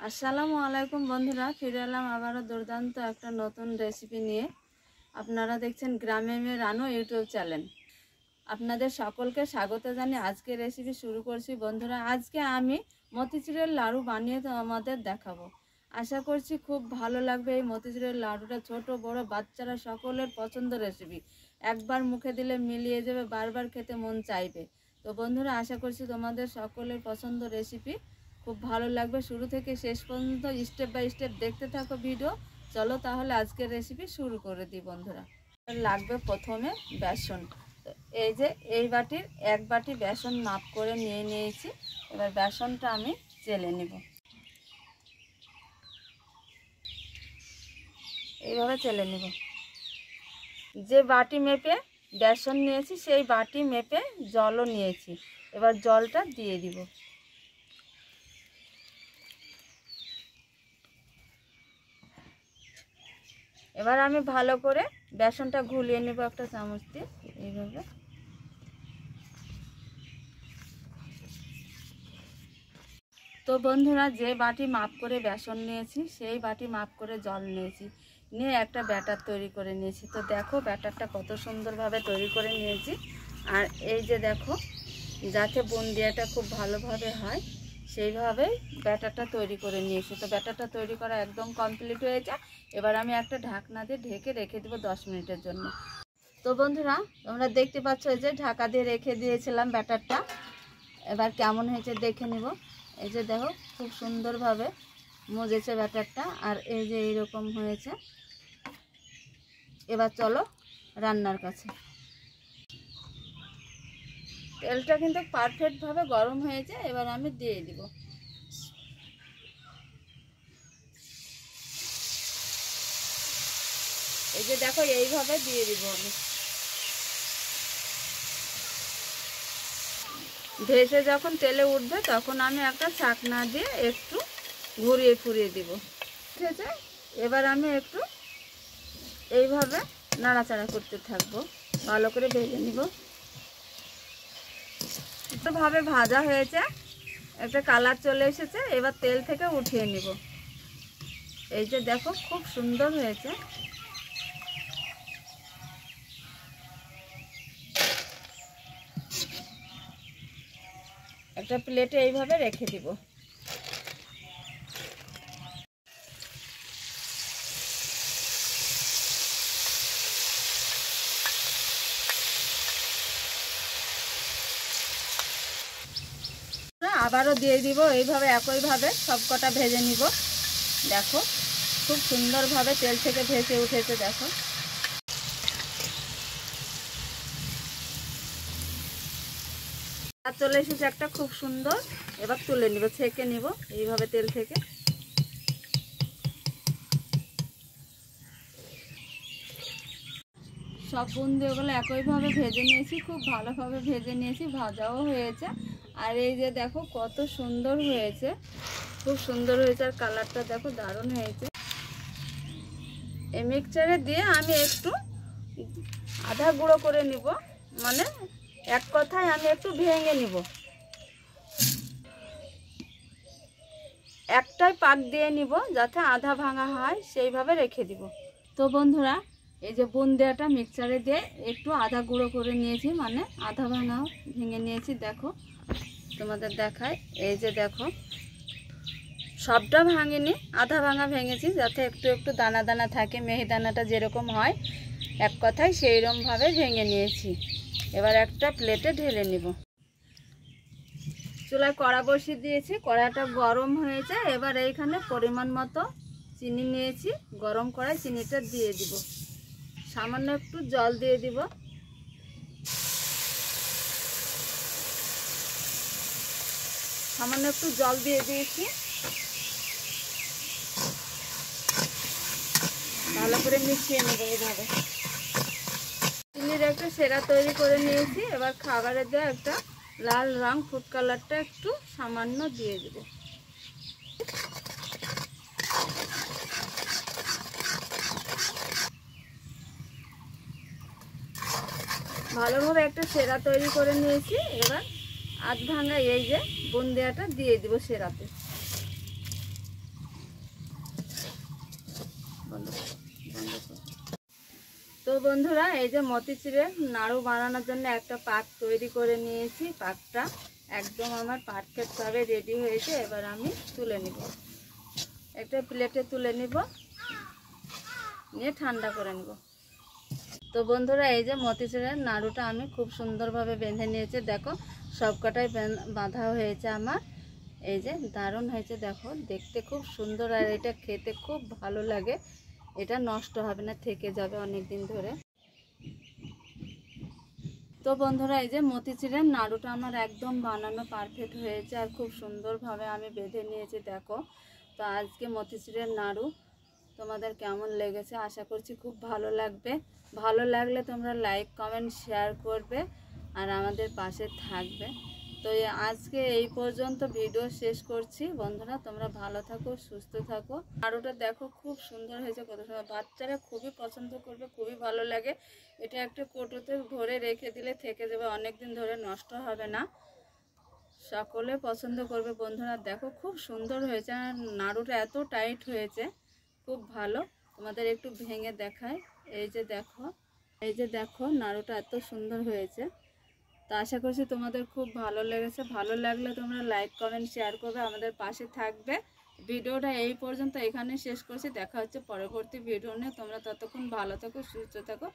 আসসালামু আলাইকুম বন্ধুরা, ফিরে এলাম আবারও দুর্দান্ত একটা নতুন রেসিপি নিয়ে। আপনারা দেখছেন গ্রামে মেয়ে রানু ইউটিউব চ্যানেল। আপনাদের সকলকে স্বাগত জানিয়ে আজকে রেসিপি শুরু করছি। বন্ধুরা, আজকে আমি মতিচুরের লাড়ু বানিয়ে আমাদের দেখাবো। আশা করছি খুব ভালো লাগবে। এই মতিচুরের লাড়ুটা ছোট বড় বাচ্চারা সকলের পছন্দ রেসিপি। একবার মুখে দিলে মিলিয়ে যাবে, বারবার খেতে মন চাইবে। তো বন্ধুরা, আশা করছি তোমাদের সকলের পছন্দ রেসিপি খুব ভালো লাগবে। শুরু থেকে শেষ পর্যন্ত স্টেপ বাই স্টেপ দেখতে থাকো ভিডিও। চলো তাহলে আজকের রেসিপি শুরু করে দিই। বন্ধুরা, লাগবে প্রথমে বেসন। তো এই যে এই বাটির এক বাটি বেসন মাপ করে নিয়ে নিয়েছি। এবার বেসনটা আমি চেলে নেব। এইভাবে চেলে নেব। যে বাটি মেপে বেসন নিয়েছি সেই বাটি মেপে জলও নিয়েছি। এবার জলটা দিয়ে দিব। এবার আমি ভালো করে বেসনটা ঘুলিয়ে নেব একটা চামচ দিয়ে এইভাবে। তো বন্ধুরা, যে বাটি মাপ করে বেসন নিয়েছি সেই বাটি মাপ করে জল নিয়েছি, নিয়ে একটা ব্যাটার তৈরি করে নিয়েছি। তো দেখো ব্যাটারটা কত সুন্দরভাবে তৈরি করে নিয়েছি। আর এই যে দেখো, যাতে বুন্দিয়াটা খুব ভালোভাবে হয় সেইভাবেই ব্যাটারটা তৈরি করে নিয়েছি। তো ব্যাটারটা তৈরি করা একদম কমপ্লিট হয়েছে। এবার আমি একটা ঢাকনা দিয়ে ঢেকে রেখে দেবো 10 মিনিটের জন্য। তো বন্ধুরা, তোমরা দেখতে পাচ্ছ যে ঢাকা দিয়ে রেখে দিয়েছিলাম ব্যাটারটা। এবার কেমন হয়েছে দেখে নিব। এই যে দেখো, খুব সুন্দরভাবে মজেছে ব্যাটারটা। আর এই যে এইরকম হয়েছে। এবার চলো রান্নার কাছে। তেলটা কিন্তু পারফেক্টভাবে গরম হয়েছে। এবার আমি দিয়ে দিব। এই যে দেখো, এইভাবে দিয়ে দিব আমি। ভেসে যখন তেলে উঠবে তখন আমি একটা ছাকনা দিয়ে একটু ঘুরিয়ে ফুরিয়ে দিব। ঠিক আছে, এবার আমি একটু এইভাবে নাড়াচাড়া করতে থাকবো, ভালো করে ভেজে নিব। ভাবে ভাজা হয়েছে, একটা কালার চলে এসেছে। এবার তেল থেকে উঠিয়ে নিব। এই যে দেখো, খুব সুন্দর হয়েছে। একটা প্লেটে এইভাবে রেখে দিব। আবারও দিয়ে দিব। এইভাবে একইভাবে সবকটা ভেজে নিব। দেখো খুব সুন্দরভাবে তেল থেকে ভেসে উঠেছে। দেখো আর চলে এসেছে একটা খুব সুন্দর। এবার তুলে নিব, ছেঁকে নিব এইভাবে তেল থেকে। সব বুন্দিগুলো একইভাবে ভেজে নিয়েছি, খুব ভালোভাবে ভেজে নিয়েছি, ভাজাও হয়েছে। আর এই যে দেখো কত সুন্দর হয়েছে, খুব সুন্দর হয়েছে। আর কালারটা দেখো দারুণ হয়েছে। এই মিক্সচারে দিয়ে আমি একটু আধা গুঁড়ো করে নিব, মানে এক কথায় আমি একটু ভেঙে নিব। একটাই পাক দিয়ে নিব, যাতে আধা ভাঙা হয় সেইভাবে রেখে দিব। তো বন্ধুরা, এই যে বুন্দিয়াটা মিক্সচারে দিয়ে একটু আধা গুঁড়ো করে নিয়েছি, মানে আধা ভাঙা ভেঙে নিয়েছি। দেখো তোমাদের দেখায়। এই যে দেখো, সবটা ভাঙিনি, আধা ভাঙা ভেঙেছি, যাতে একটু একটু দানা দানা থাকে, মেহিদানাটা যেরকম হয় এক কথায় সেইরকমভাবে ভেঙে নিয়েছি। এবার একটা প্লেটে ঢেলে নিব। চুলায় কড়া বসিয়ে দিয়েছি, কড়াটা গরম হয়েছে। এবার এইখানে পরিমাণ মতো চিনি নিয়েছি, গরম কড়াই চিনিটা দিয়ে দিব। সামান্য একটু জল দিয়ে দিব। সামান্য একটু জল দিয়ে দিয়েছি, ভালো করে মিশিয়ে নেব এইভাবে। চিনির একটা সেরা তৈরি করে নিয়েছি। এবার খাবারে দেওয়া একটা লাল রং ফুড কালারটা একটু সামান্য দিয়ে দেব। ভালোভাবে একটা সেরা তৈরি করে নিয়েছি। এবার আধ ভাঙা এই যে বুন্দিয়াটা দিয়ে দিব সেরাতে। তো বন্ধুরা, এই যে মতিচুরের নাড়ু বানানোর জন্য একটা পাক তৈরি করে নিয়েছি। পাকটা একদম আমার পারফেক্টভাবে রেডি হয়েছে। এবার আমি তুলে নিব, একটা প্লেটে তুলে নিব, নিয়ে ঠান্ডা করে নিব। তো বন্ধুরা, এই যে মতিচুরের নাড়ুটা আমি খুব সুন্দরভাবে বেঁধে নিয়েছি। দেখো সবকটাই বাঁধা হয়েছে আমার। এই যে দারুণ হয়েছে, দেখো দেখতে খুব সুন্দর, আর এটা খেতে খুব ভালো লাগে। এটা নষ্ট হবে না, থেকে যাবে অনেক দিন ধরে। তো বন্ধুরা, এই যে মতিচুরের নাড়ুটা আমার একদম বানানো পারফেক্ট হয়েছে, আর খুব সুন্দরভাবে আমি বেঁধে নিয়েছি। দেখো, তো আজকে মতিচুরের নাড়ু তোমাদের কেমন লেগেছে আশা করছি খুব ভালো লাগবে। ভালো লাগলে তোমরা লাইক কমেন্ট শেয়ার করবে আর আমাদের পাশে থাকবে। তো আজকে এই পর্যন্ত ভিডিও শেষ করছি। বন্ধুরা, তোমরা ভালো থাকো, সুস্থ থাকো। নাড়ুটা দেখো খুব সুন্দর হয়েছে, কত সুন্দর, বাচ্চারা খুবই পছন্দ করবে, খুবই ভালো লাগে। এটা একটা কৌটোতে ভরে রেখে দিলে থেকে যাবে অনেক দিন ধরে, নষ্ট হবে না, সকলে পছন্দ করবে। বন্ধুরা দেখো খুব সুন্দর হয়েছে, আর নাড়ুটা এত টাইট হয়েছে, খুব ভালো। তোমাদের একটু ভেঙে দেখায়। এই যে দেখো, এই যে দেখো নাড়ুটা এত সুন্দর হয়েছে। তো আশা করছি তোমাদের খুব ভালো লেগেছে। ভালো লাগলে তোমরা লাইক কমেন্ট শেয়ার করবে, আমাদের পাশে থাকবে। ভিডিওটা এই পর্যন্ত এখানে শেষ করছি। দেখা হচ্ছে পরবর্তী ভিডিও নিয়ে। তোমরা ততক্ষণ ভালো থাকো, সুস্থ থাকো।